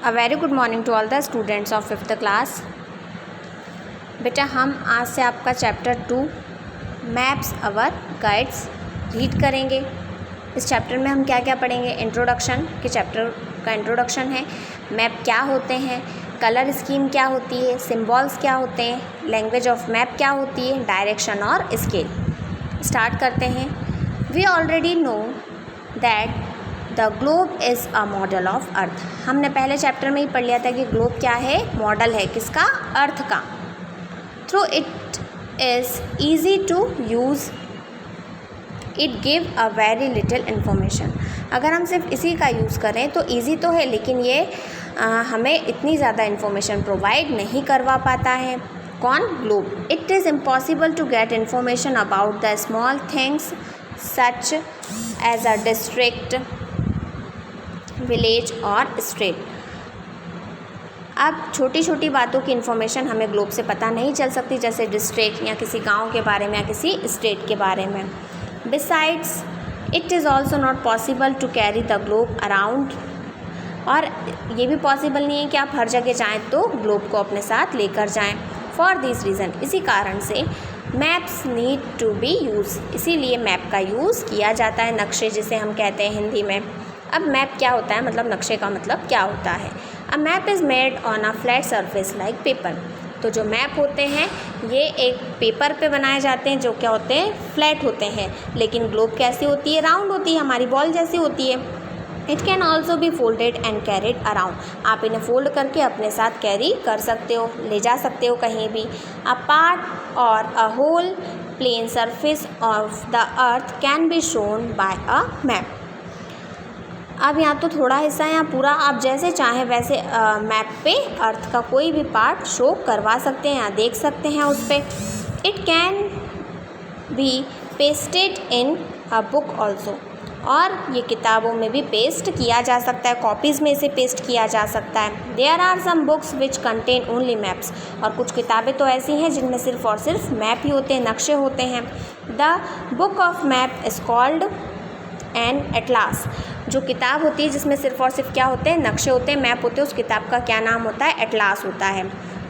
A very good morning to all the students of 5th class। बेटा हम आज से आपका चैप्टर 2 मैप्स अवर गाइड्स रीड करेंगे। इस चैप्टर में हम क्या क्या पढ़ेंगे। इंट्रोडक्शन के चैप्टर का इंट्रोडक्शन है, मैप क्या होते हैं, कलर स्कीम क्या होती है, सिम्बॉल्स क्या होते हैं, लैंग्वेज ऑफ मैप क्या होती है, डायरेक्शन और स्केल। स्टार्ट करते हैं। We already know that the globe is a model of earth. हमने पहले चैप्टर में ही पढ़ लिया था कि ग्लोब क्या है, मॉडल है किसका, अर्थ का। Through it is easy to use, it give a very little information. अगर हम सिर्फ इसी का यूज़ करें तो ईजी तो है, लेकिन ये हमें इतनी ज़्यादा इन्फॉर्मेशन प्रोवाइड नहीं करवा पाता है। कौन, globe. It is impossible to get information about the small things such as a district, village और स्टेट। अब छोटी छोटी बातों की इन्फॉर्मेशन हमें ग्लोब से पता नहीं चल सकती, जैसे डिस्ट्रिक्ट या किसी गांव के बारे में या किसी स्टेट के बारे में। Besides it is also not possible to carry the globe around. और ये भी पॉसिबल नहीं है कि आप हर जगह जाएं तो ग्लोब को अपने साथ लेकर जाएं। फॉर दिस रीज़न, इसी कारण से maps need to be use, इसीलिए मैप का यूज़ किया जाता है। नक्शे जिसे हम कहते हैं हिंदी में। अब मैप क्या होता है, मतलब नक्शे का मतलब क्या होता है। A map is made on a flat surface like paper. तो जो मैप होते हैं ये एक पेपर पे बनाए जाते हैं, जो क्या होते हैं, फ्लैट होते हैं। लेकिन ग्लोब कैसी होती है, राउंड होती है, हमारी बॉल जैसी होती है। It can also be folded and carried around. आप इन्हें फोल्ड करके अपने साथ कैरी कर सकते हो, ले जा सकते हो कहीं भी। अ पार्ट और a whole plane surface of the earth can be shown by a map. अब यहाँ तो थोड़ा हिस्सा या पूरा आप जैसे चाहें वैसे मैप पे अर्थ का कोई भी पार्ट शो करवा सकते हैं या देख सकते हैं उस पर। It can be pasted in a book also. और ये किताबों में भी पेस्ट किया जा सकता है, कॉपीज़ में इसे पेस्ट किया जा सकता है। There are some books which contain only maps. और कुछ किताबें तो ऐसी हैं जिनमें सिर्फ और सिर्फ मैप ही होते हैं, नक्शे होते हैं। The book of map is called and atlas. जो किताब होती है जिसमें सिर्फ और सिर्फ क्या होते हैं, नक्शे होते हैं, मैप होते हैं, उस किताब का क्या नाम होता है, एटलास होता है।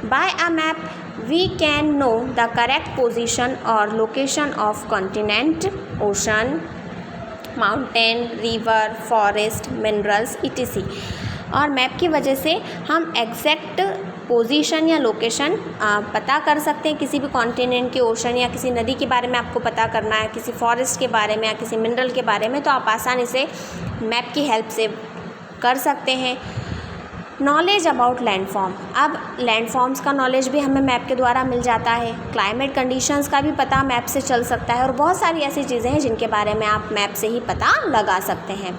By a map we can know the correct position और location of continent, ocean, mountain, river, forest, minerals etc। और मैप की वजह से हम एग्जैक्ट पोजीशन या लोकेशन पता कर सकते हैं किसी भी कॉन्टिनेंट के, ओशन या किसी नदी के बारे में आपको पता करना है, किसी फॉरेस्ट के बारे में या किसी मिनरल के बारे में, तो आप आसानी से मैप की हेल्प से कर सकते हैं। Knowledge about landform. अब लैंडफॉर्म्स का नॉलेज भी हमें मैप के द्वारा मिल जाता है। क्लाइमेट कंडीशंस का भी पता मैप से चल सकता है। और बहुत सारी ऐसी चीज़ें हैं जिनके बारे में आप मैप से ही पता लगा सकते हैं।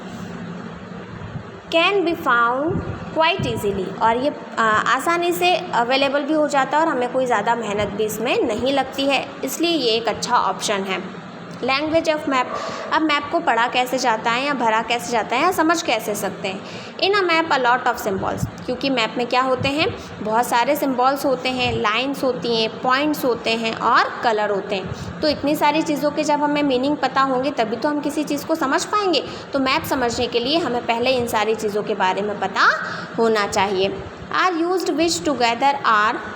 Can be found quite easily. और ये आसानी से अवेलेबल भी हो जाता है और हमें कोई ज़्यादा मेहनत भी इसमें नहीं लगती है, इसलिए ये एक अच्छा ऑप्शन है। Language of map. अब मैप को पढ़ा कैसे जाता है या भरा कैसे जाता है या समझ कैसे सकते हैं। In a map a lot of symbols. क्योंकि मैप में क्या होते हैं, बहुत सारे सिम्बॉल्स होते हैं, लाइंस होती हैं, पॉइंट्स होते हैं और कलर होते हैं। तो इतनी सारी चीज़ों के जब हमें मीनिंग पता होंगे तभी तो हम किसी चीज़ को समझ पाएंगे। तो मैप समझने के लिए हमें पहले इन सारी चीज़ों के बारे में पता होना चाहिए। Are used which together are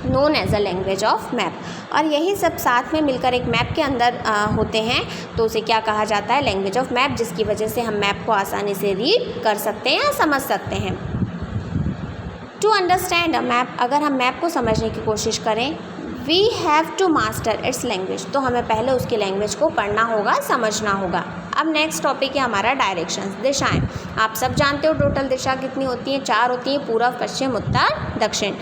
known as a language of map. और यही सब साथ में मिलकर एक मैप के अंदर होते हैं, तो उसे क्या कहा जाता है, लैंग्वेज ऑफ मैप, जिसकी वजह से हम मैप को आसानी से रीड कर सकते हैं या समझ सकते हैं। टू अंडरस्टैंड अ मैप, अगर हम मैप को समझने की कोशिश करें, we have to master its language. तो हमें पहले उसकी लैंग्वेज को पढ़ना होगा, समझना होगा। अब नेक्स्ट टॉपिक है हमारा डायरेक्शंस, दिशाएं। आप सब जानते हो टोटल दिशा कितनी होती हैं, 4 होती हैं, पूर्व, पश्चिम, उत्तर, दक्षिण।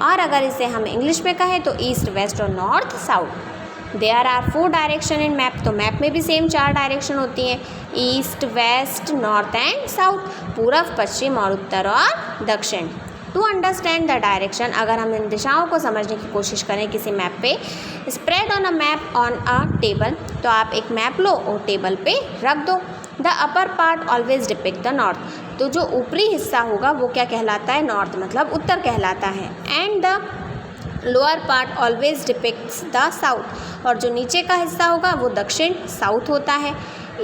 और अगर इसे हम इंग्लिश में कहें तो ईस्ट, वेस्ट और north, south. There are 4 direction in map. तो मैप में भी सेम 4 डायरेक्शन होती हैं, east, west, north and south, पूर्व, पश्चिम और उत्तर और दक्षिण। टू अंडरस्टैंड द डायरेक्शन, अगर हम इन दिशाओं को समझने की कोशिश करें किसी मैप पे, spread on a map on a table. तो आप एक मैप लो और टेबल पे रख दो। The upper part always depict the north. तो जो ऊपरी हिस्सा होगा वो क्या कहलाता है, नॉर्थ, मतलब उत्तर कहलाता है। And the lower part always depicts the south. और जो नीचे का हिस्सा होगा वो दक्षिण, साउथ होता है।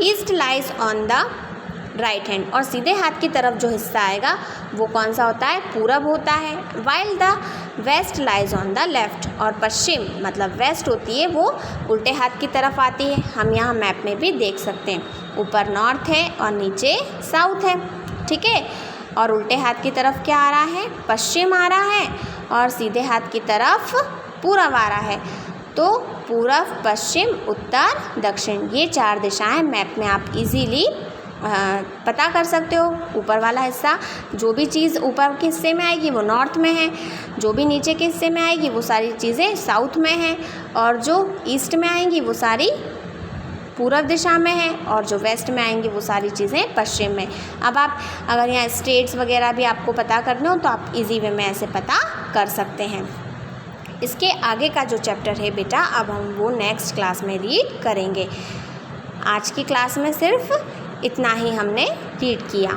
East lies on the right hand. और सीधे हाथ की तरफ जो हिस्सा आएगा वो कौन सा होता है, पूरब होता है। While the west lies on the left, और पश्चिम मतलब वेस्ट होती है वो उल्टे हाथ की तरफ आती है। हम यहाँ मैप में भी देख सकते हैं, ऊपर नॉर्थ है और नीचे साउथ है, ठीक है। और उल्टे हाथ की तरफ क्या आ रहा है, पश्चिम आ रहा है, और सीधे हाथ की तरफ पूरब आ रहा है। तो पूरब, पश्चिम, उत्तर, दक्षिण, ये 4 दिशाएं मैप में आप इजीली पता कर सकते हो। ऊपर वाला हिस्सा, जो भी चीज़ ऊपर के हिस्से में आएगी वो नॉर्थ में है, जो भी नीचे के हिस्से में आएगी वो सारी चीज़ें साउथ में हैं, और जो ईस्ट में आएंगी वो सारी पूरब दिशा में है, और जो वेस्ट में आएंगी वो सारी चीज़ें पश्चिम में। अब आप अगर यहाँ स्टेट्स वगैरह भी आपको पता करने हो तो आप इजी वे में ऐसे पता कर सकते हैं। इसके आगे का जो चैप्टर है बेटा, अब हम वो नेक्स्ट क्लास में रीड करेंगे। आज की क्लास में सिर्फ इतना ही हमने रीड किया।